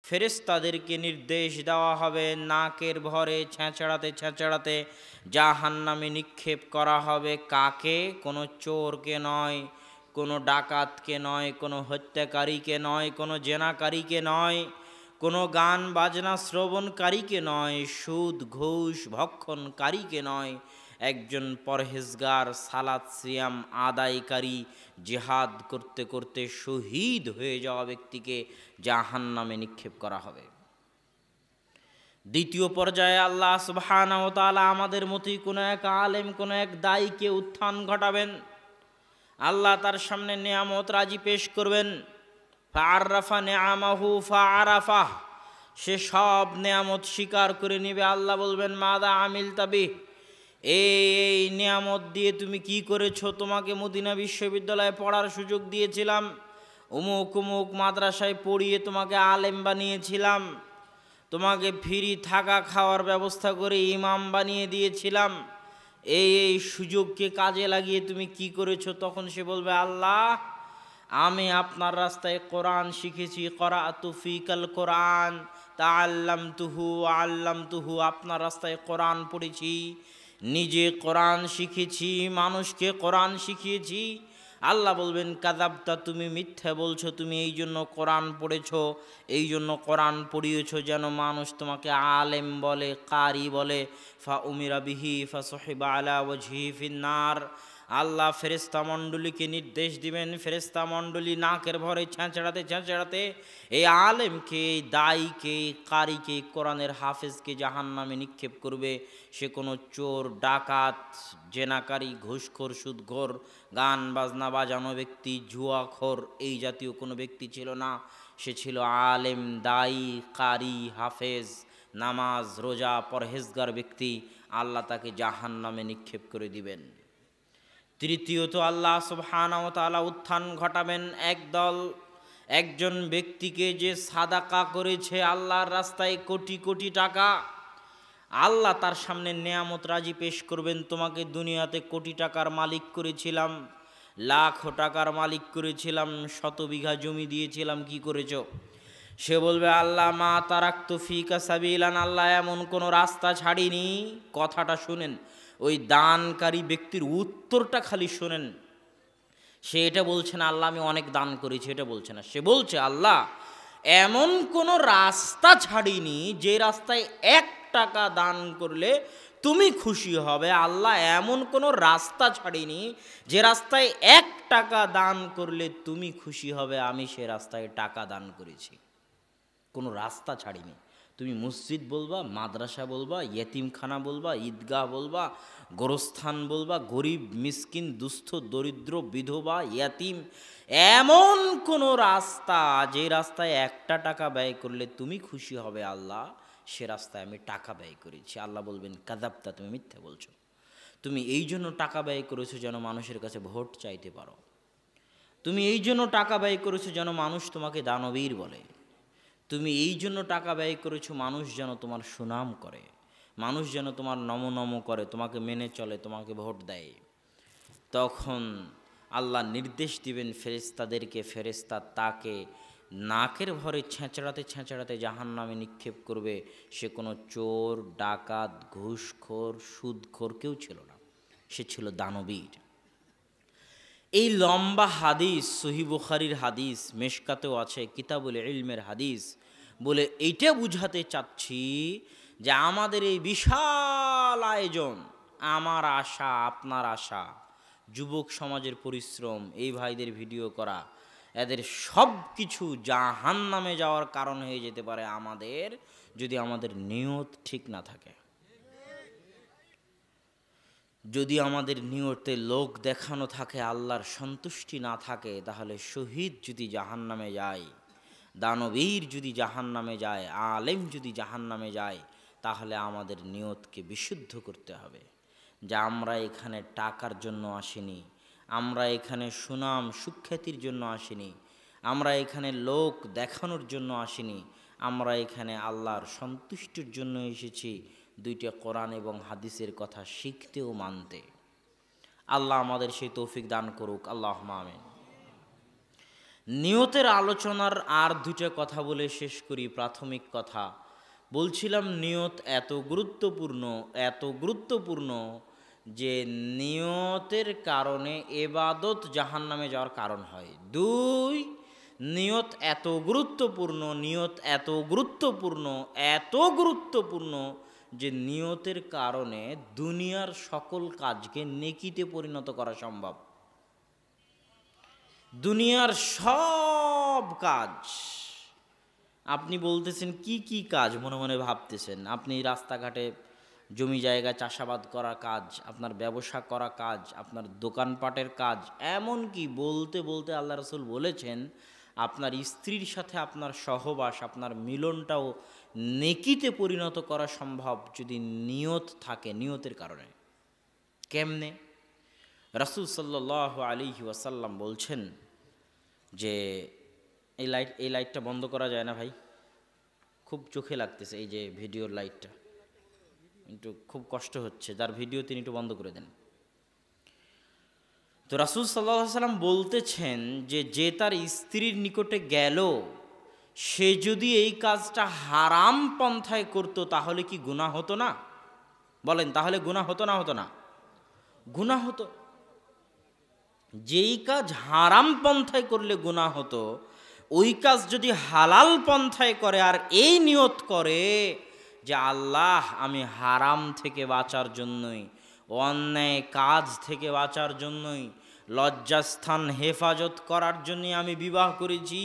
ফেরেশতাদেরকে নির্দেশ দেওয়া হবে, নাকের ভরে ছেঁচড়াতে ছেঁচড়াতে জাহান্নামে নিক্ষেপ করা হবে। কাকে? কোনো চোরকে নয়, কোনো ডাকাতকে নয়, কোনো হত্যাকারীকে নয়, কোনো জেনাকারীকে নয়, কোনো গান বাজনা শ্রবণকারীকে নয়, সুদ ঘুষ ভক্ষণকারীকে নয়, একজন পরহেজগার সালাত সিয়াম আদায়কারী জিহাদ করতে করতে শহীদ হয়ে যাওয়া ব্যক্তিকে জাহান্নামে নিক্ষেপ করা হবে। দ্বিতীয় পর্যায়ে আল্লাহ সুবহানাহু ওয়া তাআলা আমাদের মতোই কোনো এক আলেম, কোনো এক দায়ীকে উত্থান ঘটাবেন। আল্লাহ তার সামনে নেয়ামত রাজি পেশ করবেন। ফাআরাফা নিআমাহু ফাআরাফাহ, সে সব নেয়ামত স্বীকার করে নেবে। আল্লাহ বলবেন মাদা আমিলতা বিহ, এই নিয়ামত দিয়ে তুমি কি করেছো? তোমাকে মদিনা বিশ্ববিদ্যালয়ে পড়ার সুযোগ দিয়েছিলাম, অমুক অমুক মাদ্রাসায় পড়িয়ে তোমাকে আলেম বানিয়েছিলাম, তোমাকে ফ্রি থাকা খাওয়ার ব্যবস্থা করে ইমাম বানিয়ে দিয়েছিলাম, এই সুযোগকে কাজে লাগিয়ে তুমি কি করেছো? তখন সে বলবে আল্লাহ, আমি আপনার রাস্তায় কোরআন শিখেছি, করাআতু ফিকাল কোরআন তাআল্লামতুহু আল্লামতুহু, আপনার রাস্তায় কোরআন পড়েছি, নিজে কোরআন শিখেছি, মানুষকে কোরআন শিখিয়েছি। আল্লাহ বলবেন কাযাবতা, তুমি মিথ্যা বলছো, তুমি এই জন্য কোরআন পড়েছো, এই জন্য কোরআন পড়িয়েছো যেন মানুষ তোমাকে আলেম বলে, কারি বলে। ফা উমিরা বিহি ফা সুহিবা আলা ওয়াজহি ফিন্নার। আল্লাহ ফেরেশতা মণ্ডলীকে নির্দেশ দিবেন, ফেরেশতা মণ্ডলী নাকের ভরে ছেঁচড়াতে ছেঁচড়াতে এই আলেমকে, এই দায়ীকে, কারিকে, কোরআনের হাফেজকে জাহান্নামে নিক্ষেপ করবে। সে কোনো চোর, ডাকাত, জেনাকারী, ঘুষখোর, সুদখোর, গান বাজনা বাজানো ব্যক্তি, জুয়াখোর, এই জাতীয় কোনো ব্যক্তি ছিল না। সে ছিল আলেম, দায়ী, কারি, হাফেজ, নামাজ রোজা পরহেজগার ব্যক্তি। আল্লাহ তাকে জাহান্নামে নিক্ষেপ করে দিবেন। তৃতীয়ত আল্লাহ সুবহানাহু ওয়া তাআলা উত্থান ঘটাবেন একজন ব্যক্তিকে যে সাদাকা করেছে আল্লাহর রাস্তায় কোটি কোটি টাকা। আল্লাহ তার সামনে নেয়ামত রাজি পেশ করবেন, তোমাকে দুনিয়াতে কোটি টাকার মালিক করেছিলাম, লাখ টাকার মালিক করেছিলাম, 100 বিঘা জমি দিয়েছিলাম, কি করেছো? সে বলবে আল্লাহ মা তারাকতু ফিকা সাবিলান, আল্লাহ এমন কোনো রাস্তা ছাড়িনি। কথাটা শুনেন, ওই দানকারী ব্যক্তির উত্তরটা খালি শোনেন। সে এটা বলছে না আল্লাহ আমি অনেক দান করেছি, এটা বলছে না। সে বলছে আল্লাহ এমন কোনো রাস্তা ছাড়িনি যে রাস্তায় 1 টাকা দান করলে তুমি খুশি হবে। আল্লাহ এমন কোনো রাস্তা ছাড়িনি যে রাস্তায় 1 টাকা দান করলে তুমি খুশি হবে, আমি সে রাস্তায় টাকা দান করেছি। কোনো রাস্তা ছাড়িনি। তুমি মসজিদ বলবা, মাদ্রাসা বলবা, ইয়েতিমখানা বলবা, ঈদগাহ বলবা, গোরস্থান বলবা, গরিব মিসকিন দুস্থ দরিদ্র বিধবা ইয়াতিম, এমন কোনো রাস্তা যে রাস্তায় 1টা টাকা ব্যয় করলে তুমি খুশি হবে আল্লাহ, সে রাস্তায় আমি টাকা ব্যয় করেছি। আল্লাহ বলবেন কাযাবতা, তুমি মিথ্যা বলছো। তুমি এই জন্য টাকা ব্যয় করেছো যেন মানুষের কাছে ভোট চাইতে পারো, তুমি এই জন্য টাকা ব্যয় করেছো যেন মানুষ তোমাকে দানবীর বলে, তুমি এই জন্য টাকা ব্যয় করেছো মানুষ যেন তোমার সুনাম করে, মানুষ যেন তোমার নম নম করে, তোমাকে মেনে চলে, তোমাকে ভোট দেয়। তখন আল্লাহ নির্দেশ দিবেন ফেরেশতাদেরকে, ফেরেশতা তাকে নাকের ভরে ছেঁচড়াতে ছেঁচড়াতে জাহান্নামে নিক্ষেপ করবে। সে কোনো চোর, ডাকাত, ঘুষখোর, সুদখোর কেউ ছিল না, সে ছিল দানবীর। এই লম্বা হাদিস সহিহ বুখারীর হাদিস, মেশকাতেও আছে, কিতাবুল ইলমের হাদিস, বলে এইটা বুঝাতে চাচ্ছি যে আমাদের এই বিশাল আয়োজন, আমার আশা, আপনার আশা, যুবক সমাজের পরিশ্রম, এই ভাইদের ভিডিও করা, এদের সব কিছু জাহান্নামে যাওয়ার কারণ হয়ে যেতে পারে আমাদের, যদি আমাদের নিয়ত ঠিক না থাকে। যদি আমাদের নিয়তে লোক দেখানো থাকে, আল্লাহর সন্তুষ্টি না থাকে, তাহলে শহীদ যদি জাহান্নামে যায়, দানবীর যদি জাহান্নামে যায়, আলেম যদি জাহান্নামে যায়, তাহলে আমাদের নিয়তকে বিশুদ্ধ করতে হবে যে আমরা এখানে টাকার জন্য আসিনি, আমরা এখানে সুনাম সুখ্যাতির জন্য আসিনি, আমরা এখানে লোক দেখানোর জন্য আসিনি, আমরা এখানে আল্লাহর সন্তুষ্টির জন্য এসেছি, 2টা কোরআন এবং হাদিসের কথা শিখতে ও মানতে। আল্লাহ আমাদের সেই তৌফিক দান করুক, আল্লাহুম্মা আমিন। নিয়তের আলোচনার আর দুটো কথা বলে শেষ করি। প্রাথমিক কথা বলছিলাম, নিয়ত এত গুরুত্বপূর্ণ যে নিয়তের কারণে ইবাদত জাহান্নামে যাওয়ার কারণ হয়। দুই, নিয়ত এত গুরুত্বপূর্ণ যে নিয়তের কারণে দুনিয়ার সকল কাজকে নেকিতে পরিণত করা সম্ভব। দুনিয়ার সব কাজ, আপনি বলতেছেন কি কি কাজ, মনে মনে ভাবতেছেন। আপনি রাস্তাঘাটে জমি জায়গা চাষাবাদ করা কাজ, আপনার ব্যবসা করা কাজ, আপনার দোকানপাটের কাজ, এমনকি বলতে বলতে আল্লাহ রাসূল বলেছেন আপনার স্ত্রীর সাথে আপনার সহবাস, আপনার মিলনটাও নেকিতে পরিণত করা সম্ভব যদি নিয়ত থাকে, নিয়তের কারণে। কেমনে? রাসূল সাল্লাল্লাহু আলাইহি ওয়াসাল্লাম বলছেন যে এই লাইটটা বন্ধ করা যায় না ভাই? খুব চোখে লাগতেছে এই যে ভিডিওর লাইটটা, একটু খুব কষ্ট হচ্ছে। যার ভিডিও তিনি একটু বন্ধ করে দেন। তো রাসূল সাল্লাল্লাহু আলাইহি ওয়াসাল্লাম বলতেছেন যে তার স্ত্রীর নিকটে গেল, সে যদি এই কাজটা হারাম পন্থায় করত তাহলে কি গুনাহ হতো না? বলেন, তাহলে গুনাহ হতো না? হতো না? গুনাহ হতো। যেই কাজ হারাম পন্থায় করলে গুনাহ হতো, ওই কাজ যদি হালাল পন্থায় করে আর এই নিয়ত করে যে আল্লাহ আমি হারাম থেকে বাঁচার জন্যই, অন্যায় কাজ থেকে বাঁচার জন্যই, লজ্জাস্থান হেফাজত করার জন্যই আমি বিবাহ করেছি,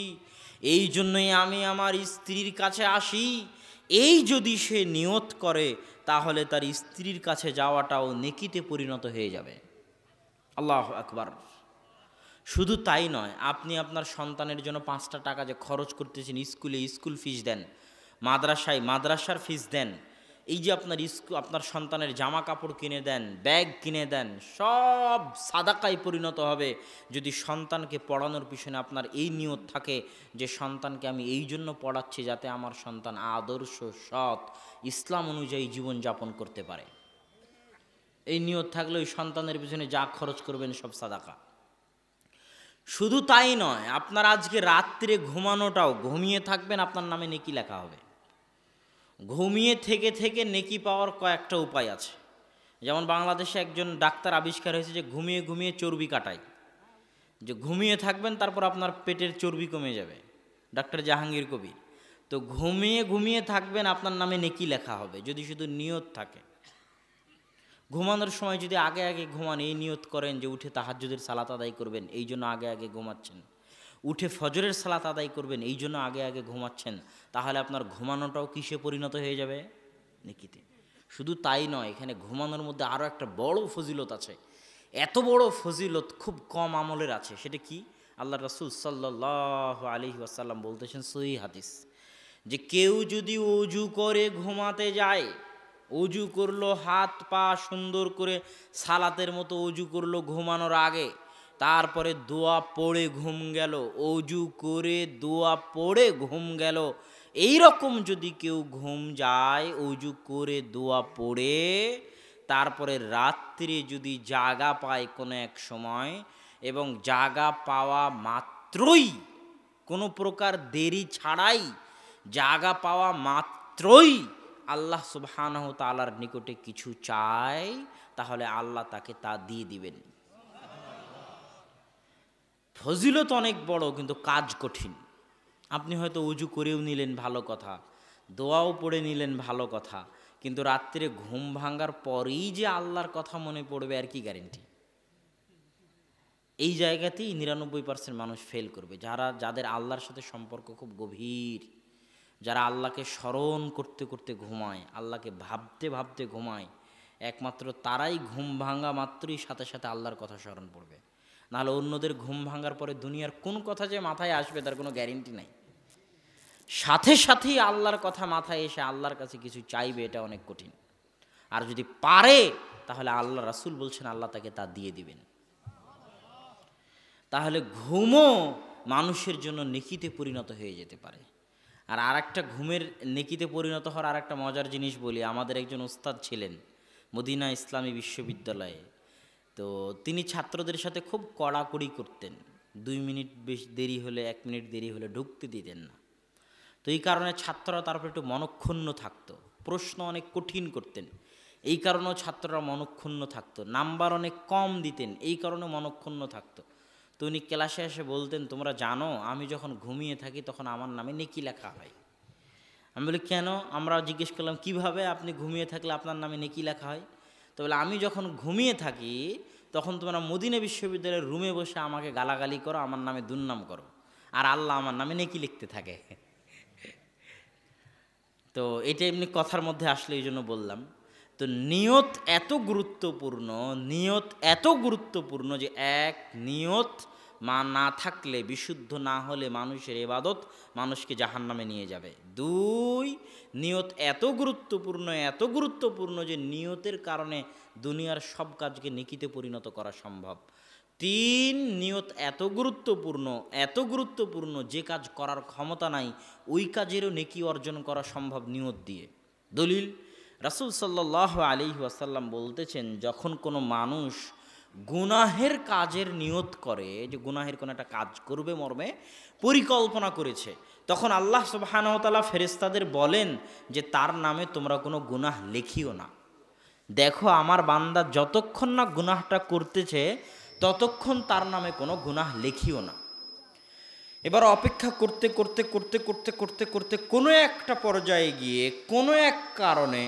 এই জন্যই আমি আমার স্ত্রীর কাছে আসি, এই যদি সে নিয়ত করে তাহলে তার স্ত্রীর কাছে যাওয়াটাও নেকিতে পরিণত হয়ে যাবে। আল্লাহু আকবার। শুধু তাই নয়, আপনি আপনার সন্তানের জন্য 5টা টাকা যে খরচ করতেছেন, স্কুলে স্কুল ফিস দেন, মাদ্রাসায় মাদ্রাসার ফিস দেন, এই যে আপনার সন্তানের জামা কাপড় কিনে দেন, ব্যাগ কিনে দেন, সব সাদাকায় পরিণত হবে যদি সন্তানকে পড়ানোর পিছনে আপনার এই নিয়ত থাকে যে সন্তানকে আমি এই জন্য পড়াচ্ছি যাতে আমার সন্তান আদর্শ, সৎ, ইসলাম অনুযায়ী জীবনযাপন করতে পারে। এই নিয়ত থাকলে ওই সন্তানের পিছনে যা খরচ করবেন সব সাদাকা। শুধু তাই নয়, আপনার আজকে রাত্রে ঘুমানোটাও, ঘুমিয়ে থাকবেন আপনার নামে নেকি লেখা হবে। ঘুমিয়ে থেকে থেকে নেকি পাওয়ার কয়েকটা উপায় আছে। যেমন বাংলাদেশে একজন ডাক্তার আবিষ্কার হয়েছে যে ঘুমিয়ে ঘুমিয়ে চর্বি কাটায়, যে ঘুমিয়ে থাকবেন তারপর আপনার পেটের চর্বি কমে যাবে, ডাক্তার জাহাঙ্গীর কবির। তো ঘুমিয়ে ঘুমিয়ে থাকবেন, আপনার নামে নেকি লেখা হবে যদি শুধু নিয়ত থাকে। ঘুমানোর সময় যদি আগে আগে ঘুমান, এই নিয়ত করেন যে উঠে তাহাজ্জুদের সালাত আদায় করবেন, এই জন্য আগে আগে ঘুমাচ্ছেন, উঠে ফজরের সালাত আদায় করবেন, এই জন্য আগে আগে ঘুমাচ্ছেন, তাহলে আপনার ঘুমানোটাও কিসে পরিণত হয়ে যাবে? নেকিতে। শুধু তাই নয়, এখানে ঘুমানোর মধ্যে আরও একটা বড় ফজিলত আছে। এত বড় ফজিলত খুব কম আমলের আছে। সেটা কি? আল্লাহ রাসূল সাল্লাল্লাহু আলাইহি ওয়াসাল্লাম বলতেছেন সহিহ হাদিস, যে কেউ যদি ওযু করে ঘুমাতে যায়, অজু করলো, হাত পা সুন্দর করে সালাতের মতো অজু করলো ঘুমানোর আগে, তারপরে দোয়া পড়ে ঘুম গেল, অজু করে দোয়া পড়ে ঘুম গেল, এই রকম যদি কেউ ঘুম যায় অজু করে দোয়া পড়ে, তারপরে রাত্রে যদি জাগা পায় কোনো এক সময়, এবং জাগা পাওয়া মাত্রই, কোনো প্রকার দেরি ছাড়াই জাগা পাওয়া মাত্রই আল্লাহ সুবহানাহু তাআলার নিকটে কিছু চায়, তাহলে আল্লাহ তাকে তা দিয়ে দিবেন। ফজিলত অনেক বড়, কিন্তু কাজ কঠিন। আপনি হয়তো উজু করেও নিলেন, ভালো কথা, দোয়াও পড়ে নিলেন, ভালো কথা, কিন্তু রাত্রে ঘুম ভাঙার পরেই যে আল্লাহর কথা মনে পড়বে আর কি গ্যারেন্টি? এই জায়গাতেই 99% মানুষ ফেল করবে। যাদের আল্লাহর সাথে সম্পর্ক খুব গভীর, যারা আল্লাহকে স্মরণ করতে করতে ঘুমায়, আল্লাহকে ভাবতে ভাবতে ঘুমায়, একমাত্র তারাই ঘুম ভাঙা মাত্রই সাথে সাথে আল্লাহর কথা স্মরণ পড়বে। নাহলে অন্যদের ঘুম ভাঙার পরে দুনিয়ার কোন কথা যে মাথায় আসবে তার কোনো গ্যারেন্টি নাই। সাথে সাথেই আল্লাহর কথা মাথায় এসে আল্লাহর কাছে কিছু চাইবে, এটা অনেক কঠিন। আর যদি পারে তাহলে আল্লাহ রাসূল বলছেন আল্লাহ তাকে তা দিয়ে দিবেন। তাহলে ঘুমও মানুষের জন্য নেকিতে পরিণত হয়ে যেতে পারে। আর আরেকটা ঘুমের নেকিতে পরিণত হওয়ার আরেকটা মজার জিনিস বলি। আমাদের একজন ওস্তাদ ছিলেন মদিনা ইসলামী বিশ্ববিদ্যালয়ে, তো তিনি ছাত্রদের সাথে খুব কড়াকড়ি করতেন। 2 মিনিট বেশি দেরি হলে 1 মিনিট দেরি হলে ঢুকতে দিতেন না। তো এই কারণে ছাত্ররা তারপর একটু মনক্ষুণ্ণ থাকতো, প্রশ্ন অনেক কঠিন করতেন, এই কারণেও ছাত্ররা মনক্ষুণ্ণ থাকতো, নাম্বার অনেক কম দিতেন, এই কারণে মনক্ষুণ্ণ থাকতো। তো উনি ক্লাসে এসে বলতেন, তোমরা জানো আমি যখন ঘুমিয়ে থাকি তখন আমার নামে নেকি লেখা হয়। আমি বলি কেন? আমরা জিজ্ঞেস করলাম কিভাবে আপনি ঘুমিয়ে থাকলে আপনার নামে নেকি লেখা হয়? তো বলে আমি যখন ঘুমিয়ে থাকি তখন তোমরা মদিনা বিশ্ববিদ্যালয়ের রুমে বসে আমাকে গালাগালি করো, আমার নামে দুর্নাম করো, আর আল্লাহ আমার নামে নেকি লিখতে থাকে। তো এটা এমনি কথার মধ্যে আসলে এই জন্য বললাম। তো নিয়ত এত গুরুত্বপূর্ণ, নিয়ত এত গুরুত্বপূর্ণ যে এক, নিয়ত না থাকলে, বিশুদ্ধ না হলে মানুষের ইবাদত মানুষকে জাহান্নামে নিয়ে যাবে। 2, নিয়ত এত গুরুত্বপূর্ণ, এত গুরুত্বপূর্ণ যে নিয়তের কারণে দুনিয়ার সব কাজকে নেকিতে পরিণত করা সম্ভব। 3, নিয়ত এত গুরুত্বপূর্ণ, এত গুরুত্বপূর্ণ যে কাজ করার ক্ষমতা নাই ওই কাজেরও নেকি অর্জন করা সম্ভব নিয়ত দিয়ে। দলিল, রাসূল সাল্লাল্লাহু আলাইহি ওয়াসাল্লাম বলতেছেন, যখন কোনো মানুষ গুনাহের কাজের নিয়ত করে, যে গুনাহের কোনো একটা কাজ করবে মর্মে পরিকল্পনা করেছে, তখন আল্লাহ সুবহানাহু ওয়া তাআলা ফেরেশতাদের বলেন যে তার নামে তোমরা কোনো গুনাহ লিখিও না। দেখো আমার বান্দা যতক্ষণ না গুনাহটা করতেছে ততক্ষণ তার নামে কোনো গুনাহ লিখিও না। এবার অপেক্ষা করতে করতে করতে করতে করতে করতে কোনো একটা পর্যায়ে গিয়ে কোনো এক কারণে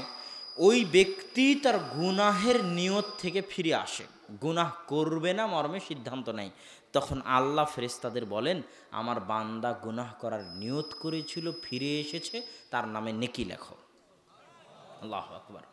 ওই ব্যক্তি তার গুনাহের নিয়ত থেকে ফিরে আসে, গুনাহ করবে না মর্মে সিদ্ধান্ত নেয়, তখন আল্লাহ ফেরেশতাদের বলেন আমার বান্দা গুনাহ করার নিয়ত করেছিল, ফিরে এসেছে, তার নামে নেকি লেখো। আল্লাহু আকবার।